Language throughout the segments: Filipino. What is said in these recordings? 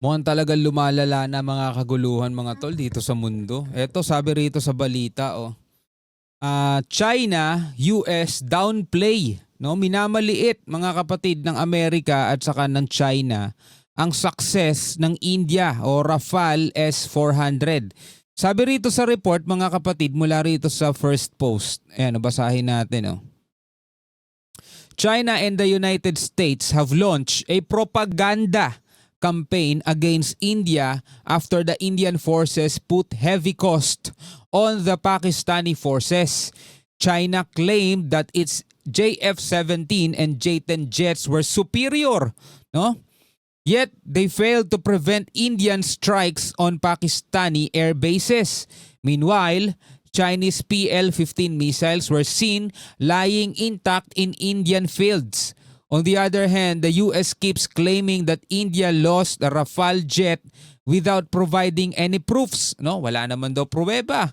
Mukhang talagang lumalala na mga kaguluhan mga tol dito sa mundo. Eto sabi rito sa balita China, US downplay, no? Minamaliit mga kapatid ng Amerika at saka ng China ang success ng India o Rafale S-400. Sabi rito sa report mga kapatid mula rito sa First Post. Ayan, basahin natin. China and the United States have launched a propaganda campaign against India after the Indian forces put heavy cost on the Pakistani forces. China claimed that its JF-17 and J-10 jets were superior, no? Yet they failed to prevent Indian strikes on Pakistani air bases. Meanwhile, Chinese PL-15 missiles were seen lying intact in Indian fields. On the other hand, the US keeps claiming that India lost the Rafale jet without providing any proofs. No, wala naman daw pruweba.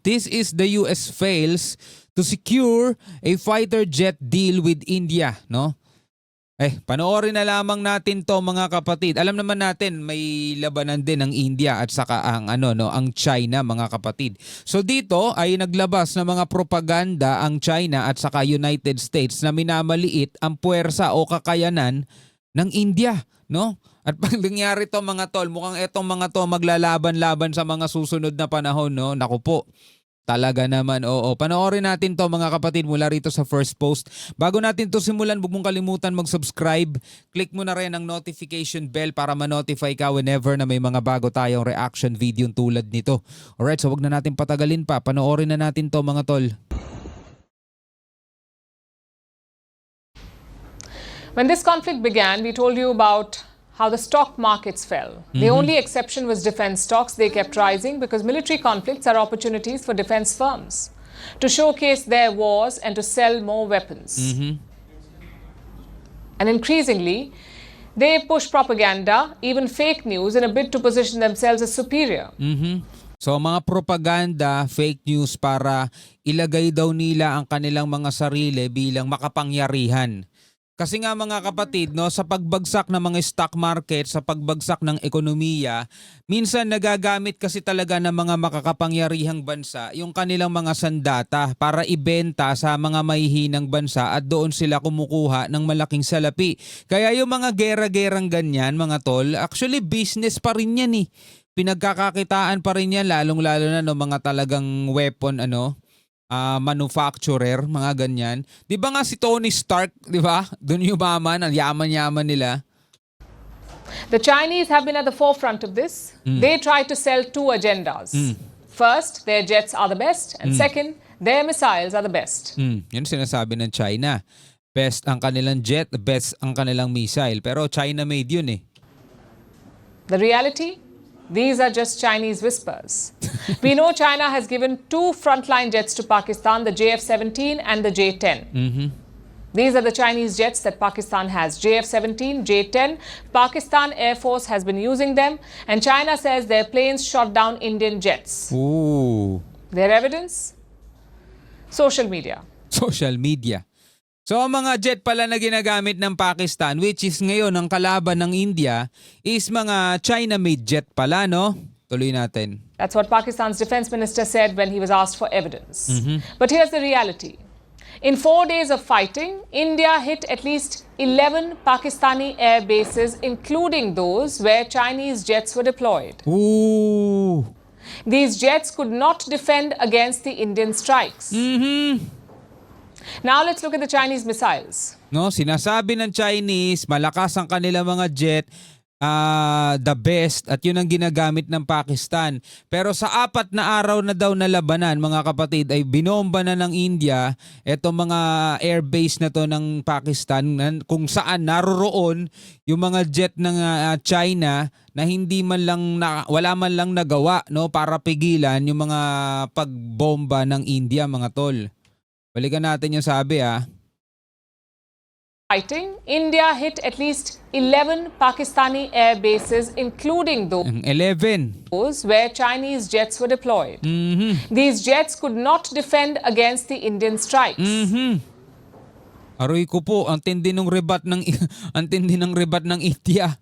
This is the US fails to secure a fighter jet deal with India, no? Panoorin na lamang natin to mga kapatid. Alam naman natin may labanan din ang India at saka ang ang China mga kapatid. So dito ay naglabas ng mga propaganda ang China at saka United States na minamaliit ang puwersa o kakayanan ng India, no? At pag nangyari to mga tol, mukhang etong mga to maglalaban-laban sa mga susunod na panahon, no? Naku po. Talaga naman, oo. Panoorin natin to mga kapatid mula rito sa First Post. Bago natin to simulan, huwag mong kalimutan mag-subscribe. Click mo na rin ang notification bell para ma-notify ka whenever na may mga bago tayong reaction video tulad nito. Alright, so huwag na natin patagalin pa. Panoorin na natin to mga tol. When this conflict began, we told you about how the stock markets fell. The only exception was defense stocks. They kept rising because military conflicts are opportunities for defense firms to showcase their wars and to sell more weapons. And increasingly, they push propaganda, even fake news, in a bid to position themselves as superior. So mga propaganda, fake news para ilagay daw nila ang kanilang mga sarili bilang makapangyarihan. Kasi nga mga kapatid, no, sa pagbagsak ng mga stock market, sa pagbagsak ng ekonomiya, minsan nagagamit kasi talaga ng mga makakapangyarihang bansa yung kanilang mga sandata para ibenta sa mga mahihinang bansa at doon sila kumukuha ng malaking salapi. Kaya yung mga gera-gerang ganyan, mga tol, actually business pa rin yan eh. Pinagkakakitaan pa rin yan, lalong-lalo na no, mga talagang weapon, manufacturer, mga ganyan. Di ba nga si Tony Stark, di ba? Doon yumaman, ang yaman-yaman nila. The Chinese have been at the forefront of this. They try to sell two agendas. First, their jets are the best. And second, their missiles are the best. Yun sinasabi ng China. Best ang kanilang jet, best ang kanilang missile. Pero China-made yun eh. The reality? These are just Chinese whispers. We know China has given two frontline jets to Pakistan, the JF-17 and the J-10. These are the Chinese jets that Pakistan has, JF-17, J-10. Pakistan Air Force has been using them, and China says their planes shot down Indian jets. Ooh. Their evidence? Social media. Social media. So ang mga jet pala na ginagamit ng Pakistan, which is ngayon ang kalaban ng India, is mga China-made jet pala, no? Tuloy natin. That's what Pakistan's defense minister said when he was asked for evidence. But here's the reality. In 4 days of fighting, India hit at least 11 Pakistani air bases, including those where Chinese jets were deployed. Ooh. These jets could not defend against the Indian strikes. Now let's look at the Chinese missiles. No, sinasabi ng Chinese, malakas ang kanilang mga jet, the best, at yun ang ginagamit ng Pakistan. Pero sa 4 na araw na daw na labanan, mga kapatid, ay binomba na ng India etong mga airbase na to ng Pakistan kung saan naroroon yung mga jet ng China na hindi man lang wala man lang nagawa, no, para pigilan yung mga pagbomba ng India, mga tol. Balikan natin yung sabi Fighting, India hit at least 11 Pakistani air bases, including those 11. where Chinese jets were deployed. These jets could not defend against the Indian strikes. Aroy ko po, ang tindi ng rebat ng India.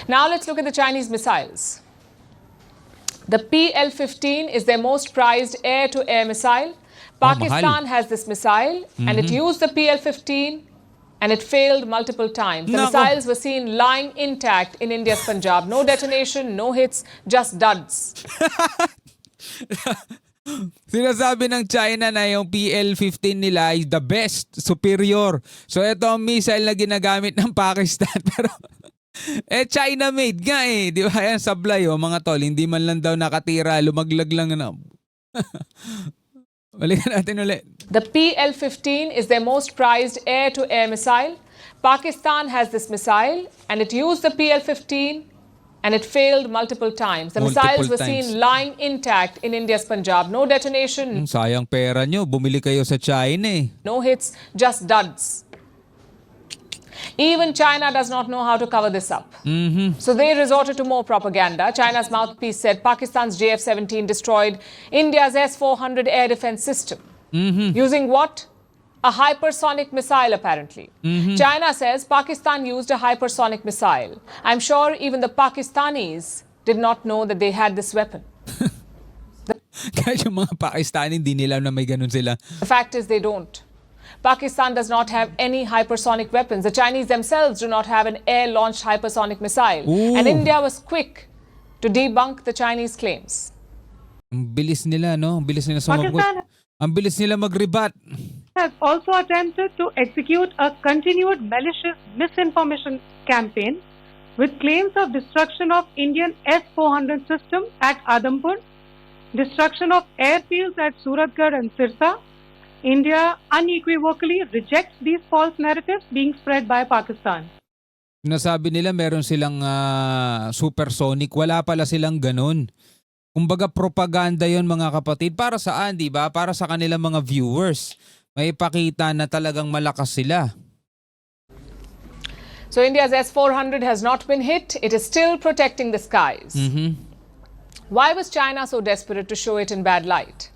Now let's look at the Chinese missiles. The PL-15 is their most prized air-to-air missile. Pakistan has this missile and it used the PL-15 and it failed multiple times. The Nako. missiles were seen lying intact in India's Punjab. No detonation, no hits, just duds. Sinasabi ng China na yung PL-15 nila is the best, superior. So ito ang missile na ginagamit ng Pakistan. Pero China made nga eh. Di ba? Yan sablay mga tol. Hindi man lang daw nakatira. Lumaglag lang na. Balikan natin ulit. The PL-15 is their most prized air-to-air missile. Pakistan has this missile and it used the PL-15 and it failed multiple times. The missiles were seen lying intact in India's Punjab. No detonation, Sayang pera nyo. Bumili kayo sa China eh. no hits, just duds. Even China does not know how to cover this up. So they resorted to more propaganda. China's mouthpiece said Pakistan's JF-17 destroyed India's S-400 air defense system. Using what? A hypersonic missile, apparently. China says Pakistan used a hypersonic missile. I'm sure even the Pakistanis did not know that they had this weapon. Kaya yung mga Pakistani, hindi nila na may ganun sila. The fact is they don't. Pakistan does not have any hypersonic weapons. The Chinese themselves do not have an air-launched hypersonic missile. Ooh. And India was quick to debunk the Chinese claims. Ang bilis nila, no? Ang bilis nila sumagot. Pakistan Ang bilis nila mag-rebat. has also attempted to execute a continued malicious misinformation campaign with claims of destruction of Indian S-400 system at Adampur, destruction of airfields at Suratgarh and Sirsa. India unequivocally rejects these false narratives being spread by Pakistan. Nasabi nila meron silang supersonic. Wala pala silang ganun. Kumbaga propaganda yon mga kapatid. Para saan, di ba? Para sa kanilang mga viewers. May pakita na talagang malakas sila. So India's S-400 has not been hit. It is still protecting the skies. Why was China so desperate to show it in bad light?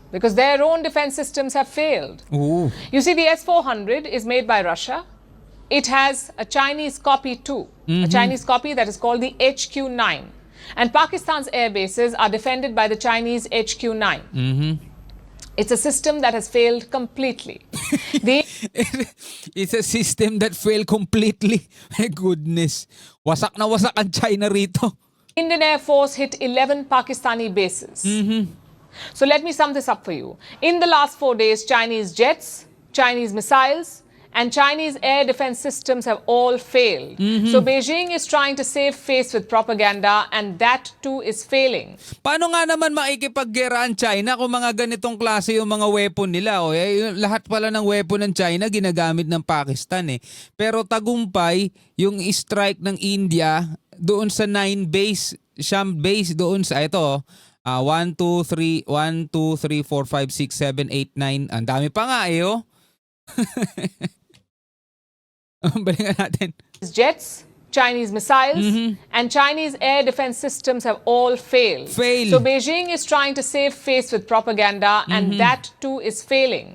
Because their own defense systems have failed. Oo. You see, the S-400 is made by Russia. It has a Chinese copy too, a Chinese copy that is called the HQ-9. And Pakistan's air bases are defended by the Chinese HQ-9. It's a system that has failed completely. It's a system that failed completely. My goodness. Wasak na wasak ang China rito. Indian Air Force hit 11 Pakistani bases. So let me sum this up for you. In the last 4 days, Chinese jets, Chinese missiles, and Chinese air defense systems have all failed. So Beijing is trying to save face with propaganda, and that too is failing. Paano nga naman makikipaggera ang China kung mga ganitong klase yung mga weapon nila? Lahat pala ng weapon ng China ginagamit ng Pakistan eh. Pero tagumpay yung strike ng India doon sa 9 base, Sham base doon sa ito. 1, 2, 3, 4, 5, 6, 7, 8, 9. Ang dami pa nga eh oh. Balikan natin. Jets, Chinese missiles, and Chinese air defense systems have all failed. So Beijing is trying to save face with propaganda, and that too is failing.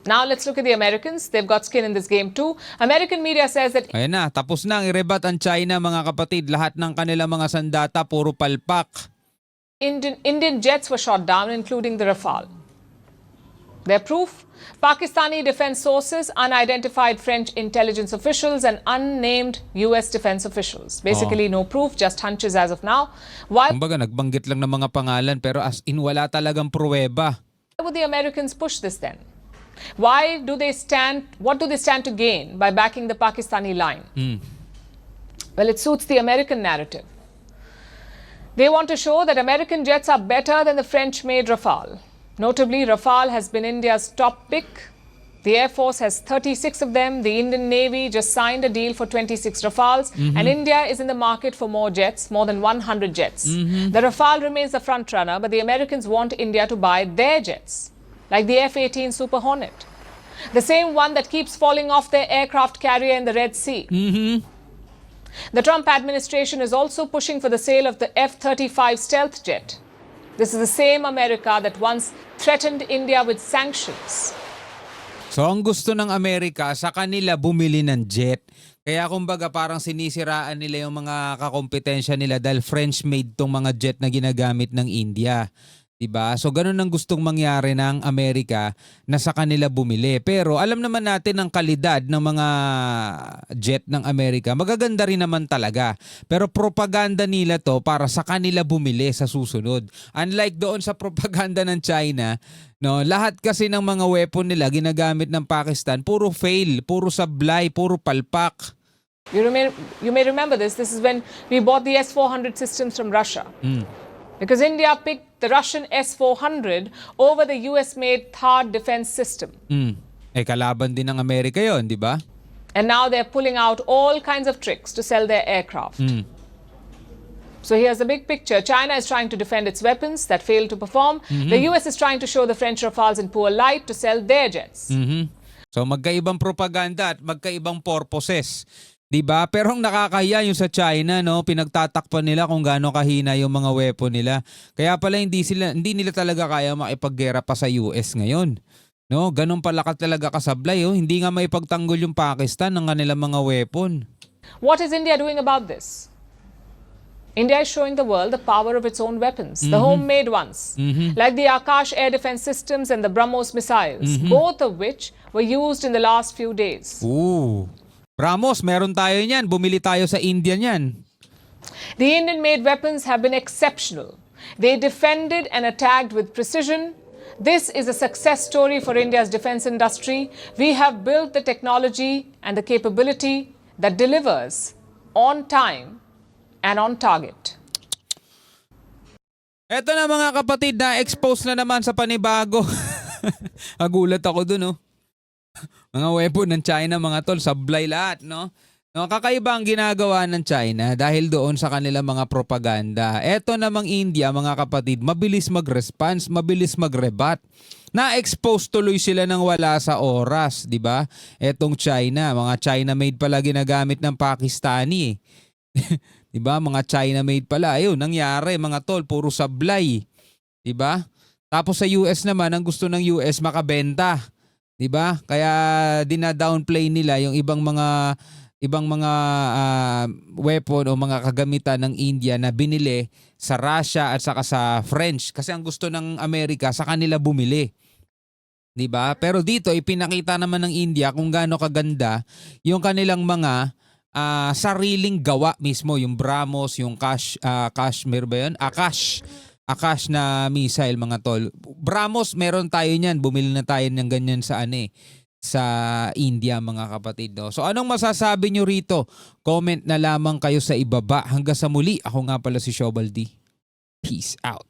Now let's look at the Americans. They've got skin in this game too. American media says that Ayan na, tapos na ang i-rebat ang China mga kapatid. Lahat ng kanilang mga sandata, puro palpak. Indian jets were shot down, including the Rafale. Their proof? Pakistani defense sources, unidentified French intelligence officials, and unnamed US defense officials. Basically, no proof, just hunches as of now. Why Kumbaga, nagbanggit lang ng mga pangalan pero as in wala talagang pruweba. would the Americans push this then? What do they stand to gain by backing the Pakistani line? Well, it suits the American narrative. They want to show that American jets are better than the French-made Rafale. Notably, Rafale has been India's top pick. The Air Force has 36 of them. The Indian Navy just signed a deal for 26 Rafales. And India is in the market for more jets, more than 100 jets. The Rafale remains the front runner, but the Americans want India to buy their jets, like the F-18 Super Hornet, the same one that keeps falling off their aircraft carrier in the Red Sea. The Trump administration is also pushing for the sale of the F-35 stealth jet. This is the same America that once threatened India with sanctions. So ang gusto ng Amerika sa kanila bumili ng jet. Kaya kumbaga parang sinisiraan nila yung mga kakompetensya nila dahil French-made tong mga jet na ginagamit ng India. 'Di ba? So ganun ang gustong mangyari ng Amerika na sa kanila bumili. Pero alam naman natin ang kalidad ng mga jet ng Amerika. Magaganda rin naman talaga. Pero propaganda nila to para sa kanila bumili sa susunod. Unlike doon sa propaganda ng China, no, lahat kasi ng mga weapon nila ginagamit ng Pakistan, puro fail, puro sablay, puro palpak. You may remember this. This is when we bought the S-400 systems from Russia. Because India picked the Russian S-400 over the US-made THAAD defense system. Kalaban din ng Amerika yon, di ba? And now they're pulling out all kinds of tricks to sell their aircraft. So here's the big picture. China is trying to defend its weapons that failed to perform. The US is trying to show the French Rafales in poor light to sell their jets. So magkaibang propaganda at magkaibang purposes. 'Di ba? Pero ang nakakahiya yung sa China, no, pinagtatakpan nila kung gaano kahina yung mga weapon nila. Kaya pala hindi nila talaga kaya makipaggera pa sa US ngayon. No, ganun pala talaga kasablay, oh. Hindi nga maipagtanggol yung Pakistan ng kanilang mga weapon. What is India doing about this? India is showing the world the power of its own weapons, the homemade ones, like the Akash air defense systems and the BrahMos missiles, both of which were used in the last few days. Ooh. BrahMos, meron tayo niyan. Bumili tayo sa India niyan. The Indian-made weapons have been exceptional. They defended and attacked with precision. This is a success story for India's defense industry. We have built the technology and the capability that delivers on time and on target. Eto na mga kapatid, na-expose na naman sa panibago. Nagulat ako dun, oh. Mga weapon ng China, mga tol, sablay lahat, no? No, kakaiba ang ginagawa ng China dahil doon sa kanilang mga propaganda. Eto namang India, mga kapatid, mabilis mag-response, mabilis mag-rebat. Na-expose tuloy sila ng wala sa oras, di ba? Etong China, mga China-made pala ginagamit ng Pakistani. Di ba? Mga China-made pala. Ayun, nangyari, mga tol, puro sablay. Di ba? Tapos sa US naman, ang gusto ng US makabenta. 'Di ba? Kaya dina-downplay nila yung ibang mga weapon o mga kagamitan ng India na binili sa Russia at saka sa French kasi ang gusto ng Amerika sa kanila bumili. 'Di ba? Pero dito ipinakita naman ng India kung gaano kaganda yung kanilang mga sariling gawa mismo, yung BrahMos, yung Kashmir ba 'yun? Akash na missile, mga tol. BrahMos, meron tayo niyan. Bumili na tayo ng ganyan sa sa India, mga kapatid. No? So anong masasabi nyo rito? Comment na lamang kayo sa ibaba. Hanggang sa muli, ako nga pala si Shobal D. Peace out.